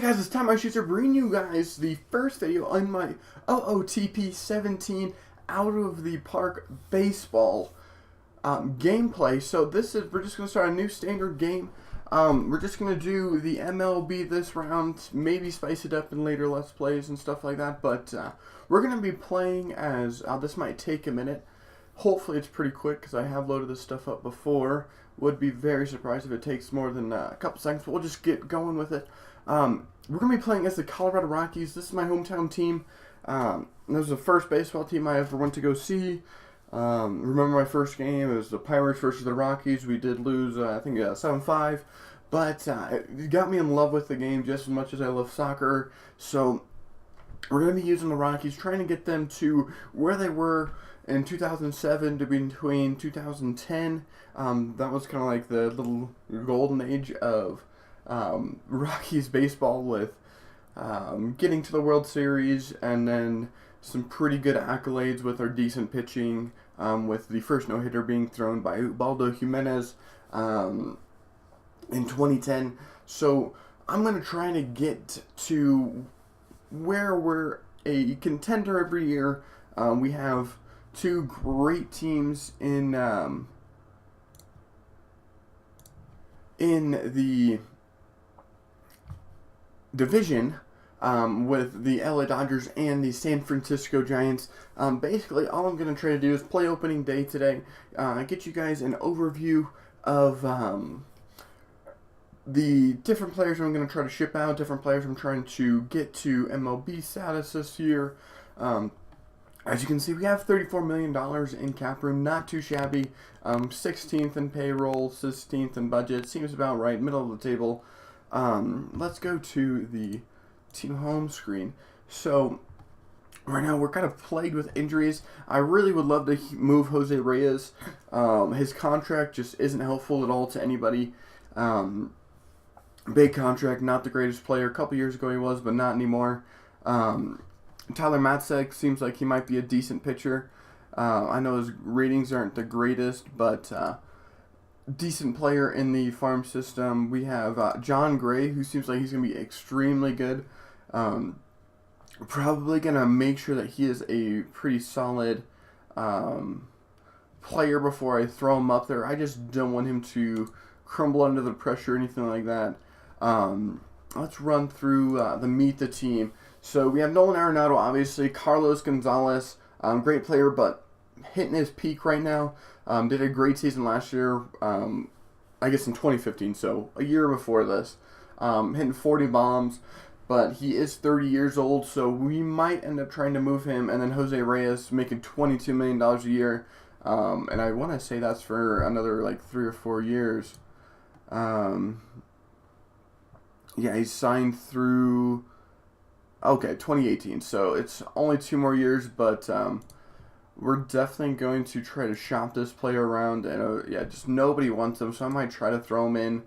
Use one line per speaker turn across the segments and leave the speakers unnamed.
Guys, it's time I should bring you guys the first video on my OOTP 17 out of the park baseball gameplay. So we're just going to start a new standard game. We're just going to do the MLB this round, maybe spice it up in later Let's Plays and stuff like that. But we're going to be playing as, this might take a minute. Hopefully it's pretty quick because I have loaded this stuff up before. Would be very surprised if it takes more than a couple seconds, but we'll just get going with it. We're going to be playing as the Colorado Rockies. This is my hometown team. This was the first baseball team I ever went to go see. Remember my first game, it was the Pirates versus the Rockies. We did lose, I think, 7-5. But it got me in love with the game just as much as I love soccer. So we're going to be using the Rockies, trying to get them to where they were in 2007 to between 2010. That was kind of like the little golden age of Rockies baseball, with getting to the World Series and then some pretty good accolades with our decent pitching, with the first no-hitter being thrown by Ubaldo Jimenez in 2010. So I'm going to try to get to where we're a contender every year. We have two great teams in the division, with the LA Dodgers and the San Francisco Giants. Basically, all I'm going to try to do is play opening day today, get you guys an overview of the different players I'm going to try to ship out, different players I'm trying to get to MLB status this year. As you can see, we have $34 million in cap room, not too shabby. 16th in payroll, 16th in budget, seems about right, middle of the table. Let's go to the team home screen. So right now we're kind of plagued with injuries. I really would love to move Jose Reyes. His contract just isn't helpful at all to anybody. Big contract, not the greatest player. A couple years ago he was, but not anymore. Tyler Matzek seems like he might be a decent pitcher. I know his ratings aren't the greatest, but decent player in the farm system. We have John Gray, who seems like he's going to be extremely good. Probably going to make sure that he is a pretty solid player before I throw him up there. I just don't want him to crumble under the pressure or anything like that. Let's run through the meet the team. So we have Nolan Arenado, obviously. Carlos Gonzalez, great player, but hitting his peak right now. Did a great season last year, I guess in 2015, so a year before this. Hitting 40 bombs, but he is 30 years old, so we might end up trying to move him. And then Jose Reyes making $22 million a year, and I want to say that's for another like 3 or 4 years. Yeah, he's signed through 2018, so it's only 2 more years, but we're definitely going to try to shop this player around, and yeah, just nobody wants him, so I might try to throw him in.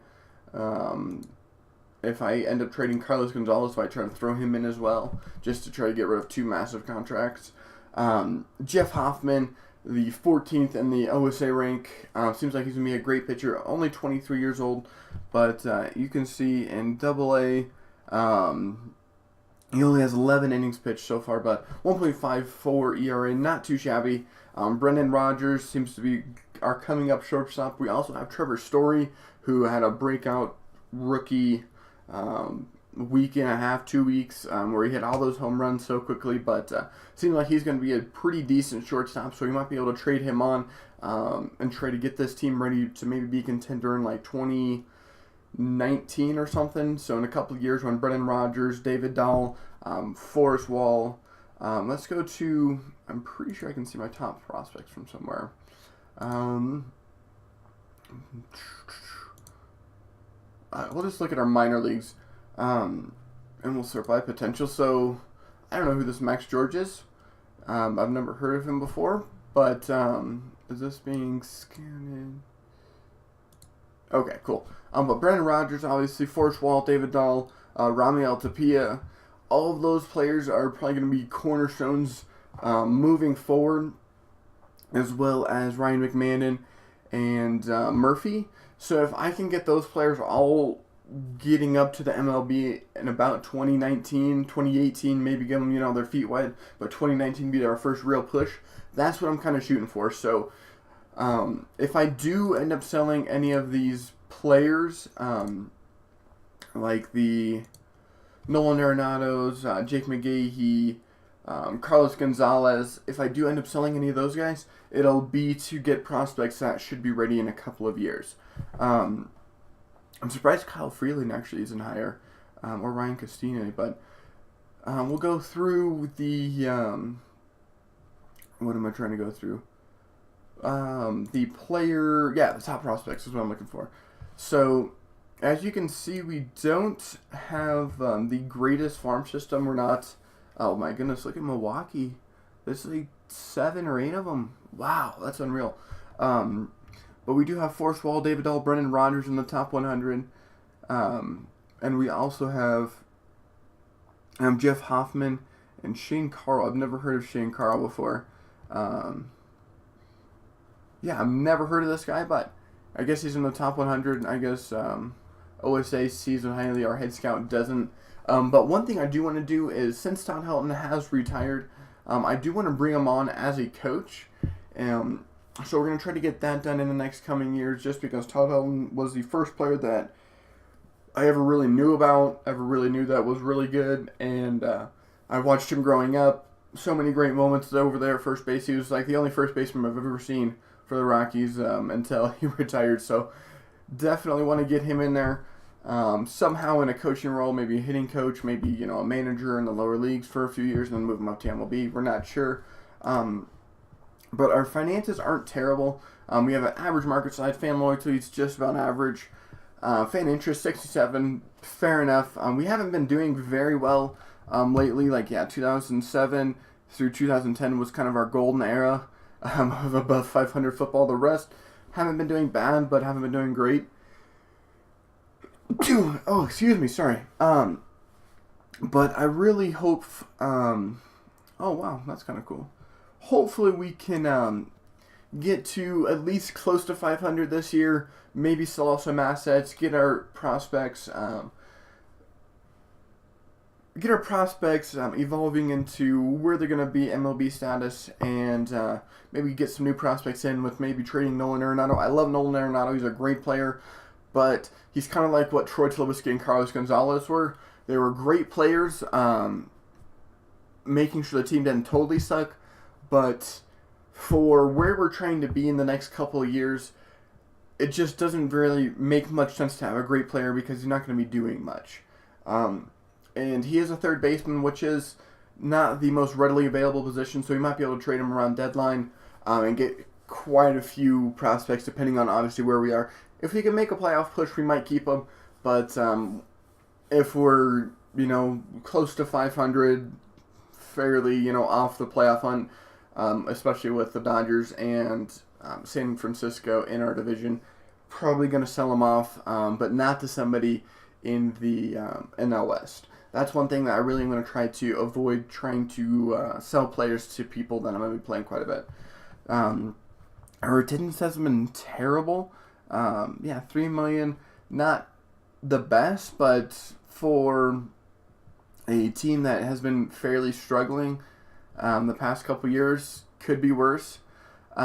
If I end up trading Carlos Gonzalez, I try to throw him in as well, just to try to get rid of 2 massive contracts. Jeff Hoffman, the 14th in the OSA rank, seems like he's going to be a great pitcher, only 23 years old, but you can see in AA, he only has 11 innings pitched so far, but 1.54 ERA, not too shabby. Brendan Rodgers seems to be our coming up shortstop. We also have Trevor Story, who had a breakout rookie week and a half, 2 weeks, where he hit all those home runs so quickly, but seems like he's going to be a pretty decent shortstop, so we might be able to trade him on and try to get this team ready to maybe be a contender in like 2019 or something. So in a couple of years, when Brendan Rodgers, David Dahl, Forrest Wall. Let's go to, I'm pretty sure I can see my top prospects from somewhere. We'll just look at our minor leagues, and we'll sort by potential. So I don't know who this Max George is. I've never heard of him before, but is this being scanned? Okay, cool. But Brendan Rodgers, obviously, Forrest Wall, David Dahl, Ramiel Tapia, all of those players are probably going to be cornerstones moving forward, as well as Ryan McMahon and Murphy. So if I can get those players all getting up to the MLB in about 2019, 2018, maybe get them, their feet wet, but 2019 be our first real push. That's what I'm kind of shooting for. So if I do end up selling any of these players, like the Nolan Arenados, Jake McGahee, Carlos Gonzalez, if I do end up selling any of those guys, it'll be to get prospects that should be ready in a couple of years. I'm surprised Kyle Freeland actually isn't higher, or Ryan Castine, but we'll go through the, what am I trying to go through? The player, the top prospects is what I'm looking for. So, as you can see, we don't have the greatest farm system. We're not, oh my goodness, look at Milwaukee. There's like 7 or 8 of them. Wow, that's unreal. But we do have Forrest Wall, David Dahl, Brendan Rodgers in the top 100. And we also have Jeff Hoffman and Shane Carl. I've never heard of Shane Carl before. I've never heard of this guy, but I guess he's in the top 100. I guess OSA sees him highly, our head scout doesn't. But one thing I do want to do is, since Todd Helton has retired, I do want to bring him on as a coach. So we're going to try to get that done in the next coming years, just because Todd Helton was the first player that I ever really knew that was really good, and I watched him growing up. So many great moments over there at first base. He was like the only first baseman I've ever seen for the Rockies until he retired, so definitely want to get him in there somehow in a coaching role, maybe a hitting coach, maybe a manager in the lower leagues for a few years and then move him up to MLB. We're not sure. But our finances aren't terrible. We have an average market size. Fan loyalty is just about average. Fan interest, 67. Fair enough. We haven't been doing very well lately. 2007 through 2010 was kind of our golden era of above 500 football. The rest haven't been doing bad, but haven't been doing great. Oh, excuse me. Sorry. But I really hope... oh, wow. That's kind of cool. Hopefully we can get to at least close to 500 this year. Maybe sell off some assets, get our prospects evolving into where they're going to be MLB status, and maybe get some new prospects in with maybe trading Nolan Arenado. I love Nolan Arenado. He's a great player, but he's kind of like what Troy Tulowitzki and Carlos Gonzalez were. They were great players, making sure the team didn't totally suck. But for where we're trying to be in the next couple of years, it just doesn't really make much sense to have a great player because he's not going to be doing much. And he is a third baseman, which is not the most readily available position, so we might be able to trade him around deadline and get quite a few prospects, depending on obviously where we are. If we can make a playoff push, we might keep him. But if we're, close to 500, fairly, off the playoff hunt, especially with the Dodgers and San Francisco in our division, probably going to sell them off, but not to somebody in the NL West. That's one thing that I really am going to try to avoid, trying to sell players to people that I'm going to be playing quite a bit. Our attendance has been terrible. 3 million, not the best, but for a team that has been fairly struggling the past couple years, could be worse. We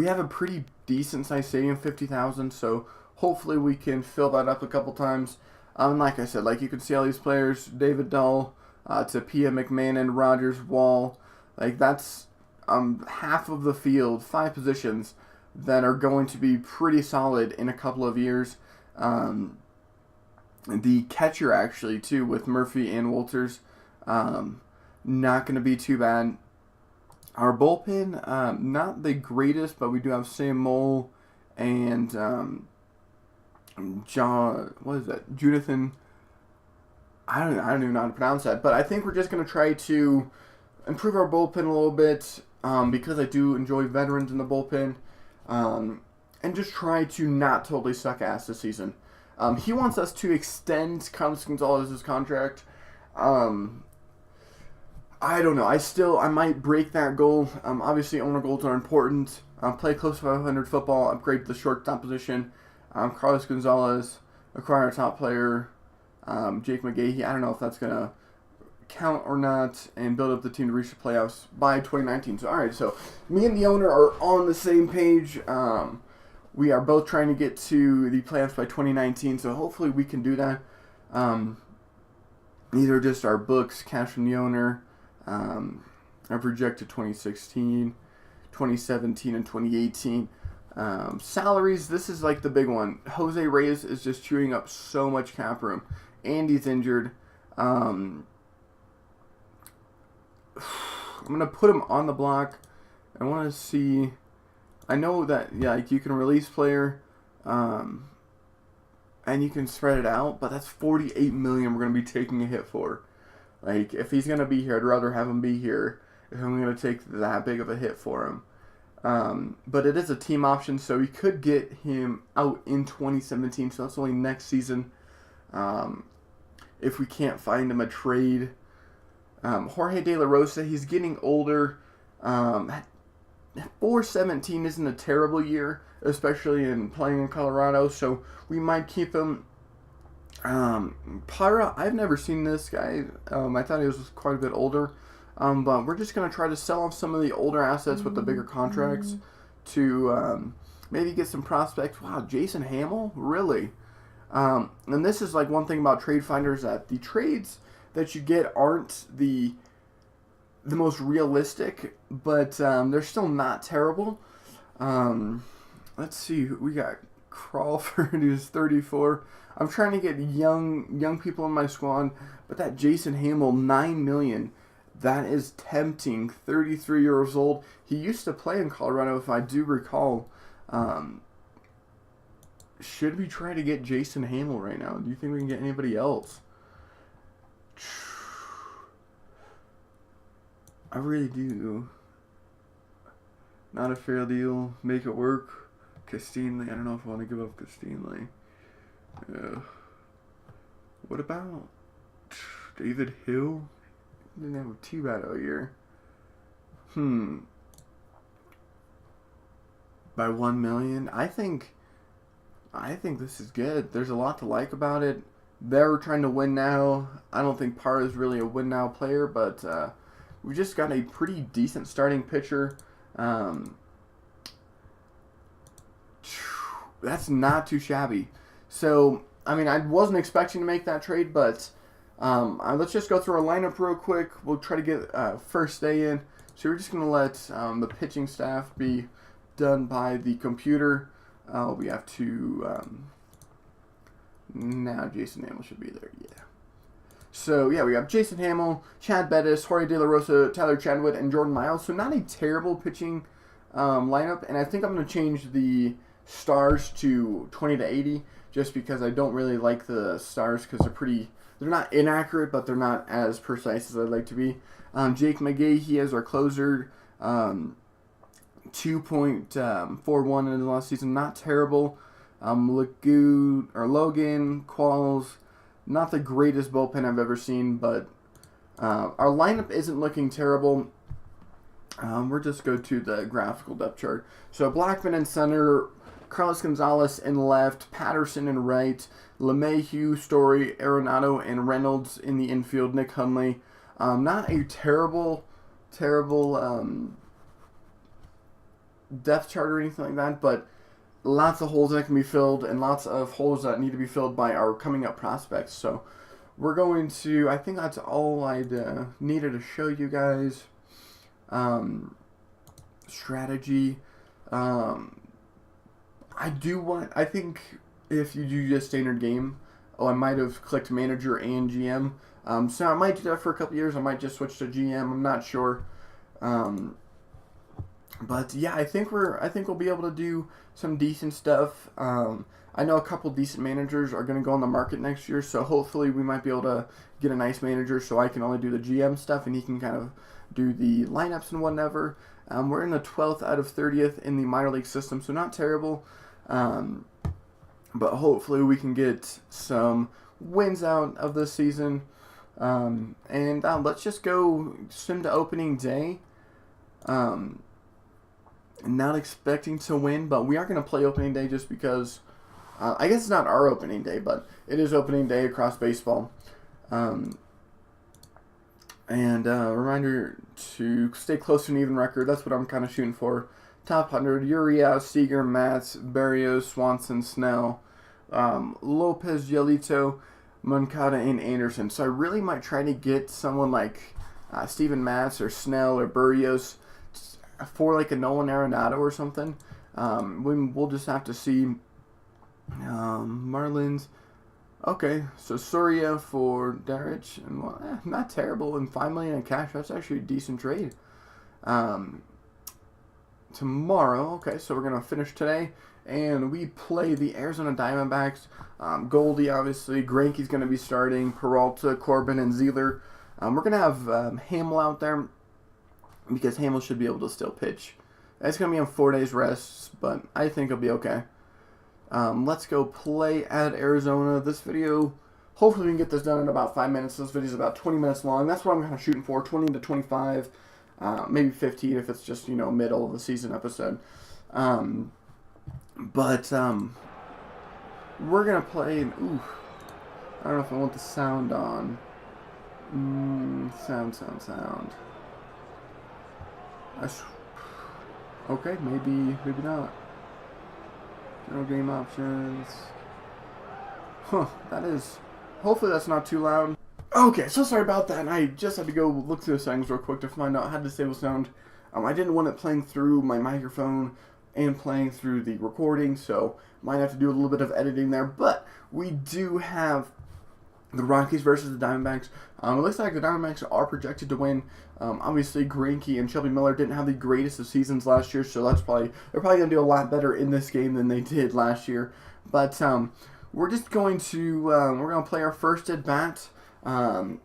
have a pretty decent sized stadium, 50,000, so hopefully we can fill that up a couple times. Like I said, you can see all these players, David Dahl, Tapia, McMahon, Rodgers, Wall, that's half of the field, 5 positions that are going to be pretty solid in a couple of years. The catcher, actually, too, with Murphy and Walters, not going to be too bad. Our bullpen, not the greatest, but we do have Sam Mole and Jonathan. I don't even know how to pronounce that, but I think we're just going to try to improve our bullpen a little bit because I do enjoy veterans in the bullpen, and just try to not totally suck ass this season. He wants us to extend Carlos Gonzalez's contract. I don't know. I might break that goal. Obviously, owner goals are important. Play close to 500 football, upgrade the shortstop position. Carlos Gonzalez, acquire a top player. Jake McGahee, I don't know if that's going to count or not, and build up the team to reach the playoffs by 2019. So, all right, so me and the owner are on the same page. We are both trying to get to the playoffs by 2019, so hopefully we can do that. These are just our books, cash from the owner. Our projected 2016, 2017, and 2018. Salaries, this is like the big one. Jose Reyes is just chewing up so much cap room. Andy's injured. I'm going to put him on the block. I want to see... I know that, yeah, like you can release player, and you can spread it out, but that's $48 million we're going to be taking a hit for. Like, if he's going to be here, I'd rather have him be here if I'm going to take that big of a hit for him. But it is a team option, so we could get him out in 2017, so that's only next season. If we can't find him a trade. Jorge De La Rosa, he's getting older. 417 isn't a terrible year, especially in playing in Colorado, so we might keep him. Pyra, I've never seen this guy. I thought he was quite a bit older. But we're just going to try to sell off some of the older assets with the bigger contracts to maybe get some prospects. Wow, Jason Hamill? Really? And this is like one thing about trade finders, that the trades that you get aren't the most realistic, but they're still not terrible. Let's see, we got Crawford, who's 34. I'm trying to get young people in my squad, but that Jason Hamill, $9 million, that is tempting. 33 years old. He used to play in Colorado, if I do recall. Should we try to get Jason Hamill right now? Do you think we can get anybody else? I really do. Not a fair deal. Make it work. Castinley. I don't know if I want to give up Castinley. What about David Hill? Didn't have too bad a year. By $1 million, I think this is good. There's a lot to like about it. They're trying to win now. I don't think Parra is really a win now player, but we just got a pretty decent starting pitcher. That's not too shabby. So, I mean, I wasn't expecting to make that trade, but let's just go through our lineup real quick. We'll try to get first day in. So we're just going to let the pitching staff be done by the computer. We have to... now Jason Hamill should be there, yeah. So, yeah, we have Jason Hamill, Chad Bettis, Jorge De La Rosa, Tyler Chadwick, and Jordan Miles. So not a terrible pitching lineup. And I think I'm going to change the stars to 20 to 80 just because I don't really like the stars because they're not inaccurate, but they're not as precise as I'd like to be. Jake McGahee as our closer, 2.41 in the last season, not terrible. Logan Qualls, not the greatest bullpen I've ever seen, but our lineup isn't looking terrible. We'll just go to the graphical depth chart. So Blackman in center, Carlos Gonzalez in left, Patterson in right, LeMahieu, Story, Arenado, and Reynolds in the infield, Nick Hundley. Not a terrible depth chart or anything like that, but lots of holes that can be filled and lots of holes that need to be filled by our coming up prospects. So we're going to, I think that's all I needed to show you guys. Strategy. I think if you do just standard game, I might have clicked manager and GM. So I might do that for a couple years. I might just switch to GM. I'm not sure. But yeah, I think we'll be able to do some decent stuff. I know a couple decent managers are going to go on the market next year, so hopefully we might be able to get a nice manager so I can only do the GM stuff and he can kind of do the lineups and whatever. We're in the 12th out of 30th in the minor league system, so not terrible. But hopefully we can get some wins out of this season. And let's just go sim to opening day. Not expecting to win, but we are going to play opening day just because I guess it's not our opening day, but it is opening day across baseball. Reminder to stay close to an even record. That's what I'm kind of shooting for. Top 100, Urias, Seager, Matz, Berrios, Swanson, Snell, Lopez, Giolito, Moncada, and Anderson. So I really might try to get someone like Steven Matz or Snell or Berrios for like a Nolan Arenado or something. We'll just have to see. Marlins. Okay, so Soria for Darich, and not terrible, and $5 million in cash. That's actually a decent trade. Tomorrow, okay, so we're gonna finish today, and we play the Arizona Diamondbacks. Goldie, obviously, Greinke's gonna be starting. Peralta, Corbin, and Zeeler. We're gonna have Hamill out there because Hamill should be able to still pitch. It's gonna be on 4 days rest, but I think it'll be okay. Let's go play at Arizona. This video, hopefully we can get this done in about 5 minutes. This video is about 20 minutes long. That's what I'm kind of shooting for, 20 to 25, maybe 15 if it's just, middle of the season episode. We're going to play, ooh, I don't know if I want the sound on. Sound. Okay, maybe not. No game options. That is... Hopefully that's not too loud. Okay, so sorry about that. I just had to go look through the settings real quick to find out how to disable sound. I didn't want it playing through my microphone and playing through the recording, so might have to do a little bit of editing there. But we do have the Rockies versus the Diamondbacks. It looks like the Diamondbacks are projected to win. Obviously, Greinke and Shelby Miller didn't have the greatest of seasons last year, so they're probably going to do a lot better in this game than they did last year. But we're just going to play our first at bat. Got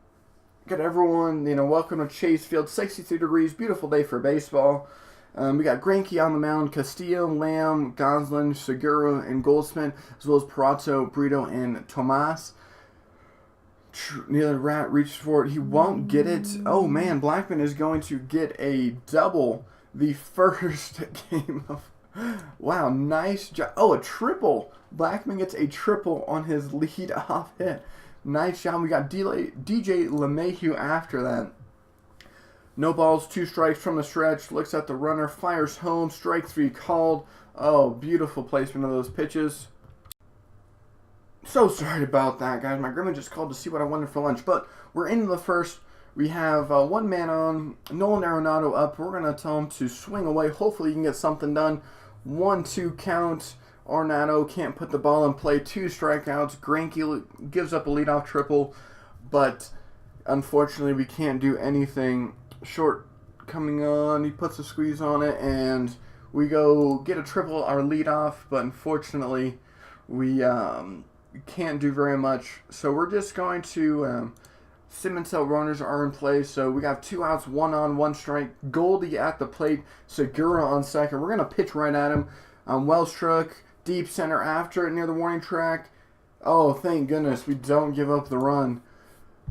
everyone, welcome to Chase Field. 63 degrees, beautiful day for baseball. We got Greinke on the mound, Castillo, Lamb, Goslin, Segura, and Goldsmith, as well as Perato, Brito, and Tomas. Neither Rat reaches for it. He won't get it. Oh, man. Blackman is going to get a double the first game of... Wow, nice job. Oh, a triple. Blackman gets a triple on his lead-off hit. Nice job. We got DJ LeMahieu after that. No balls, 2 strikes from the stretch. Looks at the runner, fires home. Strike 3 called. Oh, beautiful placement of those pitches. So sorry about that, guys. My grandma just called to see what I wanted for lunch. But we're into the first. We have one man on. Nolan Arenado up. We're going to tell him to swing away. Hopefully he can get something done. 1-2 count. Arenado can't put the ball in play. 2 strikeouts. Greinke gives up a leadoff triple. But unfortunately we can't do anything. Short coming on. He puts a squeeze on it. And we go get a triple, our leadoff. But unfortunately we... can't do very much, so we're just going to Simmons runners are in play, so we got 2 outs, 1 on, 1 strike. Goldie at the plate, Segura on second. We're gonna pitch right at him. Well struck, deep center after it near the warning track. Oh, thank goodness we don't give up the run.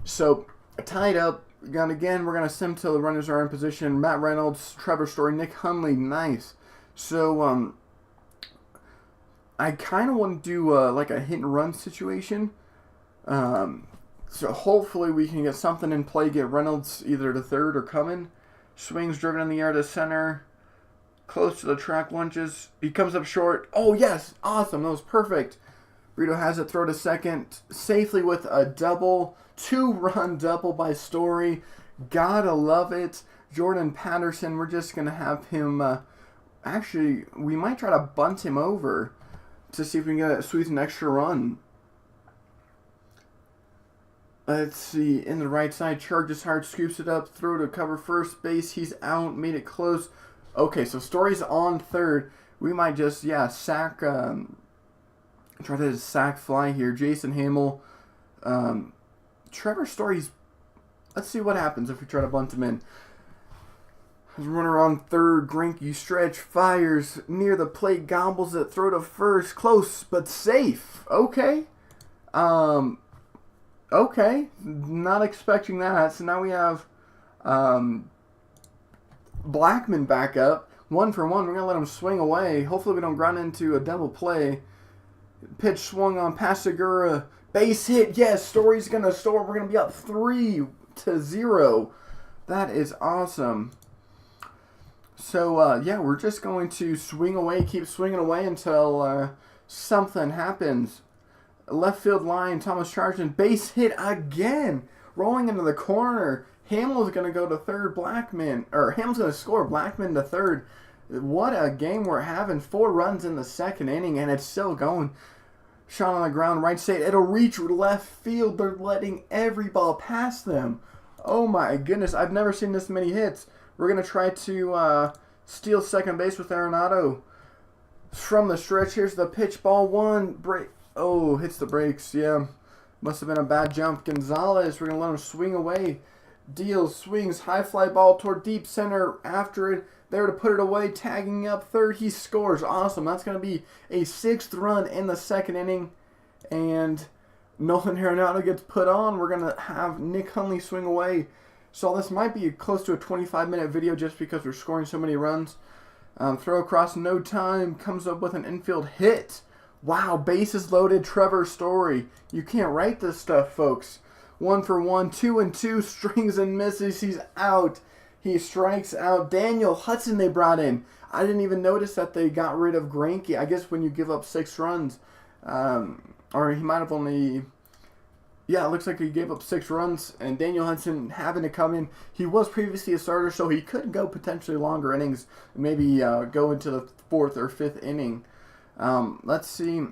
So tied up. We're gonna send till the runners are in position. Matt Reynolds, Trevor Story, Nick Hundley, nice. So I kind of want to do like a hit and run situation. So hopefully we can get something in play, get Reynolds either to third or coming. Swings driven in the air to center. Close to the track, lunges. He comes up short. Oh, yes. Awesome. That was perfect. Brito has it, throw to second. Safely with a double. 2-run double by Story. Gotta love it. Jordan Patterson, we're just going to have him... actually, we might try to bunt him over to see if we can squeeze an extra run. Let's see. In the right side, charges hard, scoops it up, throw to cover first base. He's out, made it close. Okay, so Story's on third. We might just, sack, try to sack fly here. Jason Hamill. Trevor Story's, let's see what happens if we try to bunt him in. Runner on third, Greinke stretch, fires near the plate, gobbles it, throw to first, close but safe. Okay. Okay. Not expecting that. So now we have Blackman back up. 1 for 1. We're going to let him swing away. Hopefully we don't run into a double play. Pitch swung on past Segura. Base hit. Yes, Story's going to score. We're going to be up 3-0. That is awesome. So, yeah, we're just going to swing away, keep swinging away until something happens. Left field line, Thomas Chargent, base hit again. Rolling into the corner. Hamill's going to go to third, Hamill's going to score, Blackman to third. What a game we're having. 4 runs in the second inning, and it's still going. Shot on the ground, right side. It'll reach left field. They're letting every ball pass them. Oh my goodness, I've never seen this many hits. We're going to try to steal second base with Arenado. From the stretch, here's the pitch, ball 1. Break. Oh, hits the brakes, yeah. Must have been a bad jump. Gonzalez, we're going to let him swing away. Deals, swings, high fly ball toward deep center. After it, there to put it away, tagging up third. He scores. Awesome. That's going to be a 6th run in the second inning. And Nolan Arenado gets put on. We're going to have Nick Hundley swing away. So this might be close to a 25-minute video just because we're scoring so many runs. Throw across no time. Comes up with an infield hit. Wow, bases loaded, Trevor Story. You can't write this stuff, folks. 1 for 1, 2-2, strings and misses. He's out. He strikes out. Daniel Hudson they brought in. I didn't even notice that they got rid of Greinke. I guess when you give up 6 runs, or he might have only, yeah, it looks like he gave up 6 runs, and Daniel Hudson having to come in. He was previously a starter, so he could go potentially longer innings, maybe go into the 4th or 5th inning. Let's see.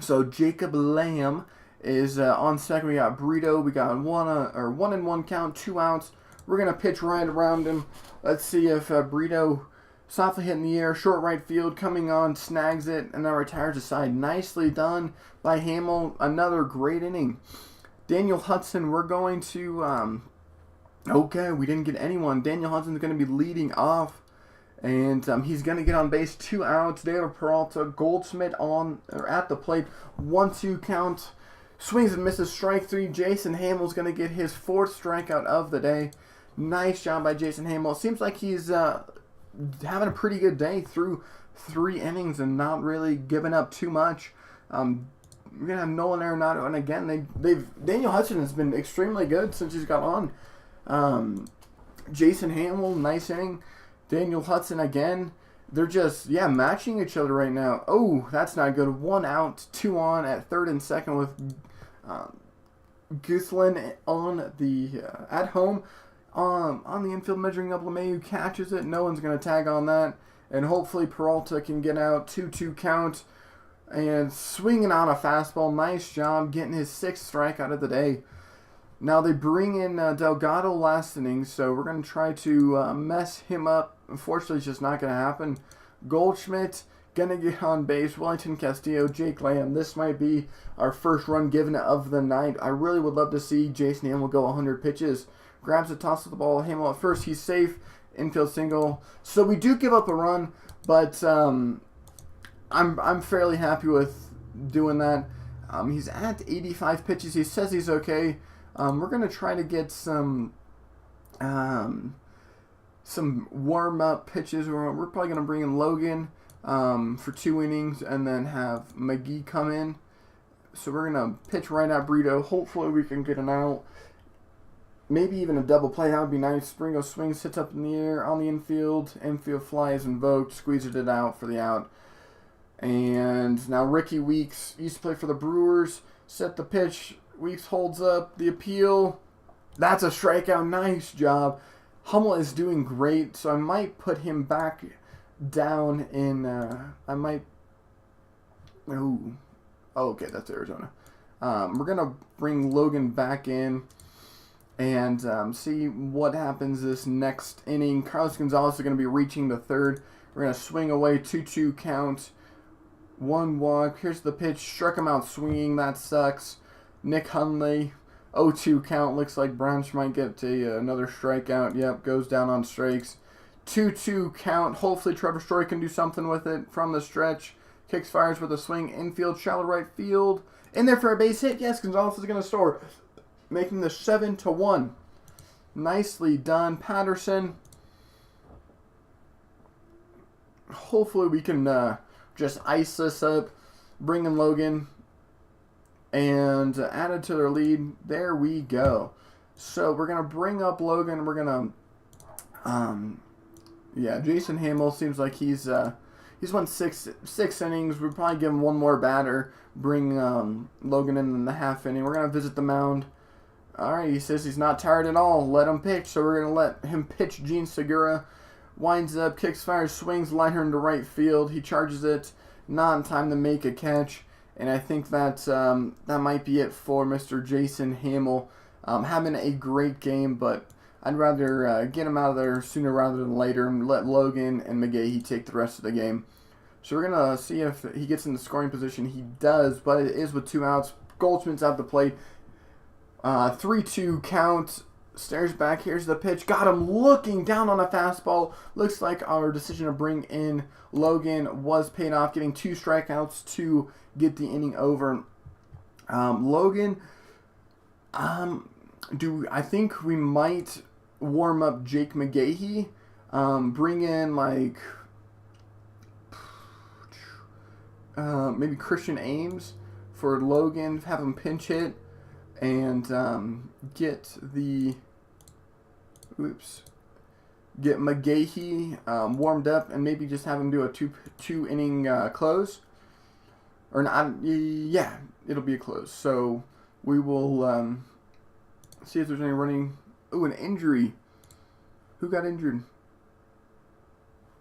So Jacob Lamb is on second. We got Brito. We got 1-1 count, 2 outs. We're gonna pitch right around him. Let's see if Brito softly hit in the air, short right field, coming on, snags it, and then retires aside. Nicely done by Hamill. Another great inning. Daniel Hudson. We're going to. Okay, we didn't get anyone. Daniel Hudson's gonna be leading off. And he's going to get on base, 2 outs. David Peralta, Goldschmidt at the plate, 1-2 count. Swings and misses, strike 3. Jason Hamill's going to get his 4th strikeout of the day. Nice job by Jason Hamill. It seems like he's having a pretty good day through 3 innings and not really giving up too much. We're going to have Nolan Arenado. And again, Daniel Hudson has been extremely good since he's got on. Jason Hamill, nice inning. Daniel Hudson again. They're just, matching each other right now. Oh, that's not good. 1 out, 2 on at third and second with Guthlin on the at home. On the infield, measuring up. LeMahieu catches it. No one's going to tag on that. And hopefully Peralta can get out. 2-2 count. And swinging on a fastball. Nice job getting his 6th strikeout of the day. Now they bring in Delgado last inning, so we're going to try to mess him up. Unfortunately, it's just not going to happen. Goldschmidt going to get on base. Wellington Castillo, Jake Lamb. This might be our first run given of the night. I really would love to see Jason Hamill go 100 pitches. Grabs a toss of the ball. Hamill at first. He's safe. Infield single. So we do give up a run, but I'm fairly happy with doing that. He's at 85 pitches. He says he's okay. We're going to try to get some warm-up pitches. We're probably going to bring in Logan for 2 innings and then have McGee come in. So we're going to pitch right at Brito. Hopefully we can get an out. Maybe even a double play. That would be nice. Springo swings, sits up in the air on the infield. Infield fly is invoked. Squeezes it out for the out. And now Ricky Weeks used to play for the Brewers. Set the pitch. Weeks holds up the appeal. That's a strikeout. Nice job. Hummel is doing great, so I might put him back down in. Okay, that's Arizona. We're gonna bring Logan back in and see what happens this next inning. Carlos Gonzalez is gonna be reaching the third. We're gonna swing away, 2-2 count, 1 walk. Here's the pitch. Struck him out swinging. That sucks. Nick Hundley, 0-2 count. Looks like Branch might get another strikeout. Yep, goes down on strikes. 2-2 count. Hopefully Trevor Story can do something with it from the stretch. Kicks, fires with a swing. Infield, shallow right field. In there for a base hit. Yes, Gonzalez is going to score. Making the 7-1. Nicely done. Patterson. Hopefully we can just ice this up. bring in Logan, and added to their lead. There we go. So we're going to bring up Logan. We're going to, yeah, Jason Hamill seems like he's won six innings. We'll probably give him one more batter. Bring Logan in the half inning. We're going to visit the mound. All right, he says he's not tired at all. Let him pitch. So we're going to let him pitch. Gene Segura winds up, kicks, fires, swings, liner into right field. He charges it, not in time to make a catch. And I think that that might be it for Mr. Jason Hamill. Having a great game, but I'd rather get him out of there sooner rather than later and let Logan and McGahee take the rest of the game. So we're going to see if he gets in the scoring position. He does, but it is with 2 outs. Goldschmidt's out the plate. 3-2 count. Stares back. Here's the pitch. Got him looking down on a fastball. Looks like our decision to bring in Logan was paid off, getting 2 strikeouts to get the inning over. Logan, I think we might warm up Jake McGahee. Bring in like maybe Christian Ames for Logan. Have him pinch hit and get McGahee warmed up and maybe just have him do a two inning close. Or not? Yeah, it'll be a close. So we will see if there's any running. Ooh, an injury. Who got injured?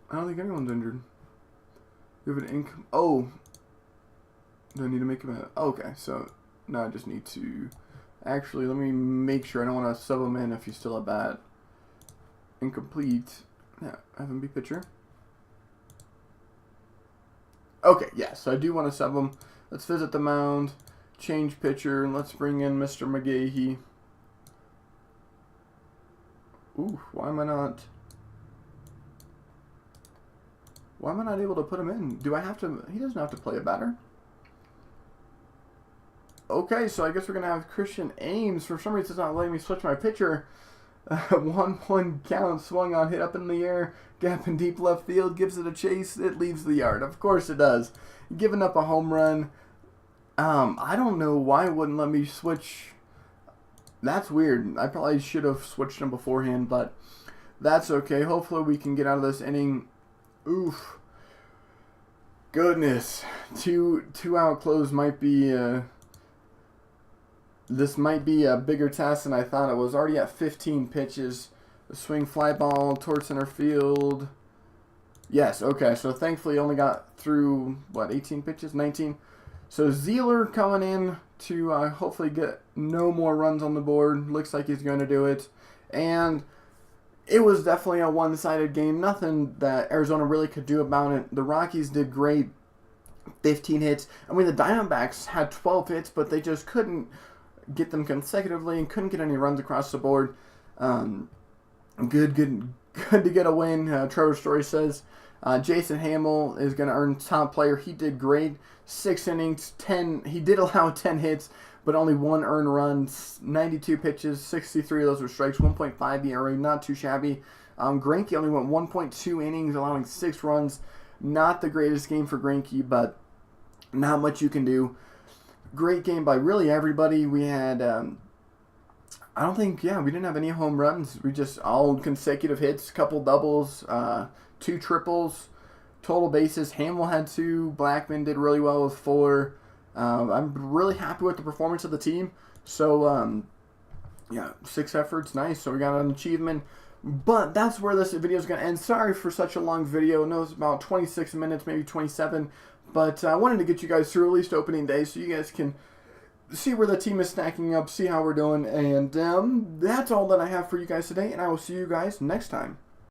I don't think anyone's injured. We have an oh. Do I need to make him a... Oh, okay, so now I just need to... Actually, let me make sure. I don't want to sub him in if he's still at bat. Incomplete. Yeah, have him be pitcher. Okay, yeah, so I do want to sub him. Let's visit the mound. Change pitcher, and let's bring in Mr. McGahee. Ooh, why am I not able to put him in? Do I have to... He doesn't have to play a batter. Okay, so I guess we're going to have Christian Ames. For some reason, it's not letting me switch my pitcher. 1-1 count, swung on, hit up in the air, gap in deep left field, gives it a chase, it leaves the yard. Of course it does. Giving up a home run. I don't know why it wouldn't let me switch. That's weird. I probably should have switched him beforehand, but that's okay. Hopefully we can get out of this inning. Oof. Goodness. Two out close might be... This might be a bigger task than I thought it was. Already at 15 pitches. A swing fly ball towards center field. Yes, okay. So thankfully only got through, what, 18 pitches? 19? So Zeeler coming in to hopefully get no more runs on the board. Looks like he's going to do it. And it was definitely a one-sided game. Nothing that Arizona really could do about it. The Rockies did great. 15 hits. I mean, the Diamondbacks had 12 hits, but they just couldn't get them consecutively and couldn't get any runs across the board. Good to get a win. Trevor Story says Jason Hamill is going to earn top player. He did great. 6 innings, 10. He did allow 10 hits, but only 1 earned run. 92 pitches, 63 of those were strikes. 1.5 ERA, not too shabby. Greinke only went 1.2 innings, allowing 6 runs. Not the greatest game for Greinke, but not much you can do. Great game by really everybody. We had, I don't think, we didn't have any home runs. We just all consecutive hits, couple doubles, 2 triples, total bases. Hamill had 2. Blackman did really well with 4. I'm really happy with the performance of the team. So, 6 efforts, nice. So we got an achievement. But that's where this video is going to end. Sorry for such a long video. I know it's about 26 minutes, maybe 27. But I wanted to get you guys through at least opening day so you guys can see where the team is stacking up, see how we're doing. And that's all that I have for you guys today. And I will see you guys next time.